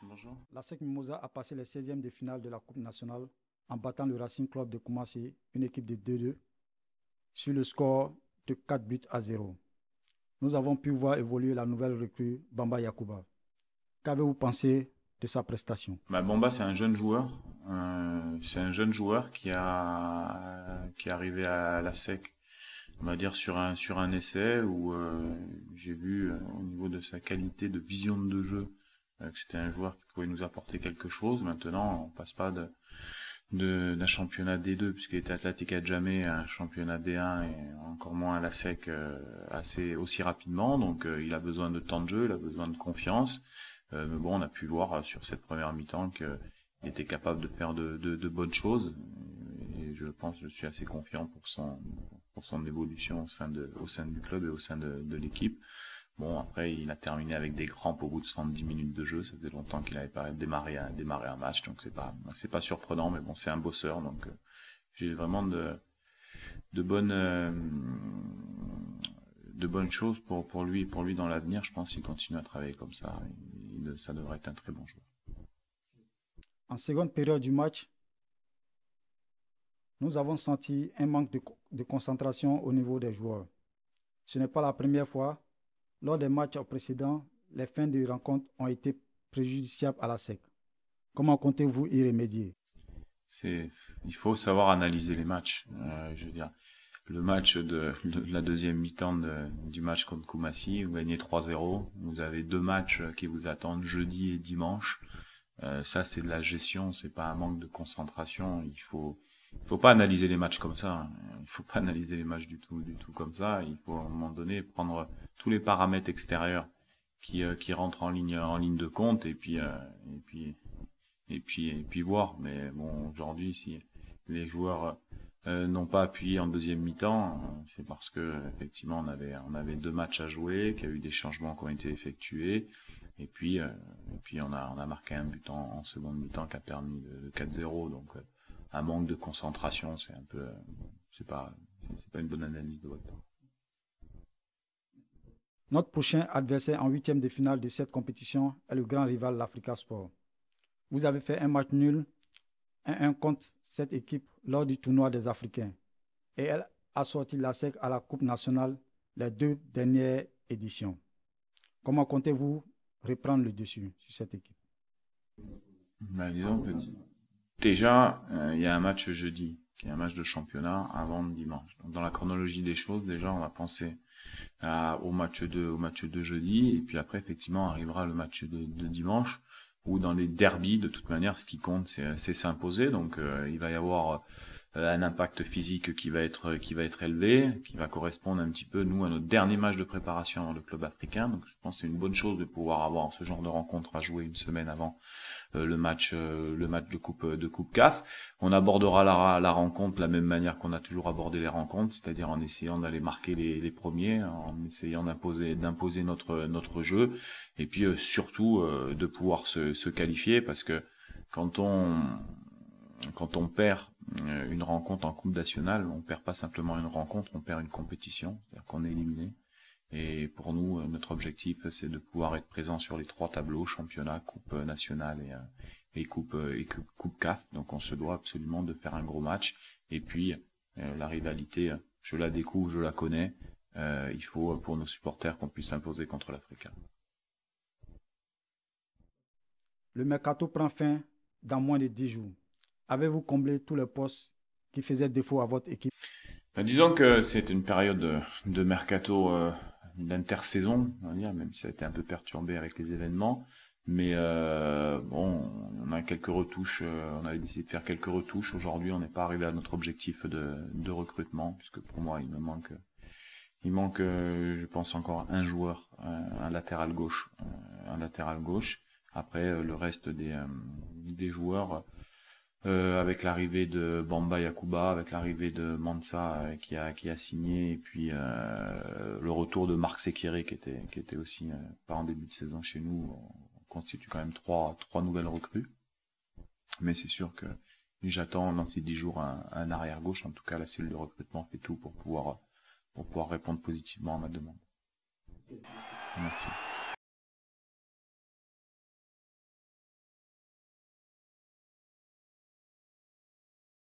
Bonjour. L'ASEC Mimosa a passé les 16e de finale de la Coupe nationale en battant le Racing Club de Koumassi, une équipe de 2-2, sur le score de 4-0. Nous avons pu voir évoluer la nouvelle recrue Bamba Yacouba. Qu'avez-vous pensé de sa prestation? Bamba, c'est un jeune joueur. C'est un jeune joueur qui est arrivé à la SEC, on va dire sur un essai où j'ai vu au niveau de sa qualité de vision de jeu que c'était un joueur qui pouvait nous apporter quelque chose. Maintenant, on passe pas d'un championnat D2 puisqu'il était Athletic Adjamé à un championnat D1 et encore moins à la SEC aussi rapidement. Donc il a besoin de temps de jeu, il a besoin de confiance. Mais bon, on a pu voir sur cette première mi-temps qu'il était capable de faire de bonnes choses. Et je suis assez confiant pour son évolution au sein du club et au sein de l'équipe. Bon, après, il a terminé avec des crampes au bout de 70 minutes de jeu. Ça faisait longtemps qu'il n'avait pas démarré un match, donc c'est pas surprenant, mais bon, c'est un bosseur, donc j'ai vraiment de bonnes choses pour lui dans l'avenir. Je pense qu'il continue à travailler comme ça. Ça devrait être un très bon joueur. En seconde période du match, nous avons senti un manque de concentration au niveau des joueurs. Ce n'est pas la première fois. Lors des matchs précédents, les fins de rencontre ont été préjudiciables à la SEC. Comment comptez-vous y remédier? Il faut savoir analyser les matchs. Je veux dire, le match de la deuxième mi-temps du match contre Koumassi, vous gagnez 3-0. Vous avez 2 matchs qui vous attendent jeudi et dimanche. Ça, c'est de la gestion, c'est pas un manque de concentration. Il faut pas analyser les matchs comme ça. Il faut pas analyser les matchs du tout comme ça. Il faut à un moment donné prendre tous les paramètres extérieurs qui rentrent en ligne de compte et puis voir. Mais bon, aujourd'hui, si les joueurs n'ont pas appuyé en deuxième mi-temps, c'est parce que effectivement on avait 2 matchs à jouer, qu'il y a eu des changements qui ont été effectués, et puis on a marqué un but en seconde mi-temps qui a permis de 4-0. Donc un manque de concentration, c'est pas une bonne analyse de votre part. Notre prochain adversaire en 8e de finale de cette compétition est le grand rival l'Africa Sport. Vous avez fait un match nul 1-1 contre cette équipe lors du tournoi des Africains et elle a sorti l'ASEC à la Coupe nationale les 2 dernières éditions. Comment comptez-vous reprendre le dessus sur cette équipe? Disons que déjà, il y a un match jeudi, qui est un match de championnat avant dimanche. Donc, dans la chronologie des choses, déjà, on va penser au match de jeudi, et puis après, effectivement, arrivera le match de dimanche, où dans les derbies, de toute manière, ce qui compte, c'est s'imposer. Donc, il va y avoir un impact physique qui va être élevé, qui va correspondre un petit peu, nous, à notre dernier match de préparation dans le club africain. Donc, je pense que c'est une bonne chose de pouvoir avoir ce genre de rencontre à jouer une semaine avant le match de coupe CAF. On abordera la rencontre de la même manière qu'on a toujours abordé les rencontres, c'est-à-dire en essayant d'aller marquer les premiers, en essayant d'imposer notre jeu, et puis surtout de pouvoir se qualifier, parce que quand on perd une rencontre en Coupe nationale, on perd pas simplement une rencontre, on perd une compétition, c'est-à-dire qu'on est éliminé. Et pour nous, notre objectif, c'est de pouvoir être présent sur les 3 tableaux, championnat, coupe nationale et coupe CAF. Donc on se doit absolument de faire un gros match. Et puis la rivalité, je la découvre, je la connais. Il faut pour nos supporters qu'on puisse s'imposer contre l'Africa. Le mercato prend fin dans moins de 10 jours. Avez-vous comblé tous les postes qui faisaient défaut à votre équipe? Disons que c'est une période de mercato d'intersaison, on va dire, même si ça a été un peu perturbé avec les événements. Mais bon, on a quelques retouches, on avait décidé de faire quelques retouches. Aujourd'hui, on n'est pas arrivé à notre objectif de recrutement, puisque pour moi, il manque, je pense encore un joueur, un latéral gauche. Après, le reste des joueurs, avec l'arrivée de Bamba Yacouba, avec l'arrivée de Mansa qui a signé, et puis le retour de Marc Sekiré qui était aussi pas en début de saison chez nous, on constitue quand même trois nouvelles recrues. Mais c'est sûr que j'attends dans ces 10 jours un arrière gauche. En tout cas, la cellule de recrutement fait tout pour pouvoir répondre positivement à ma demande. Merci.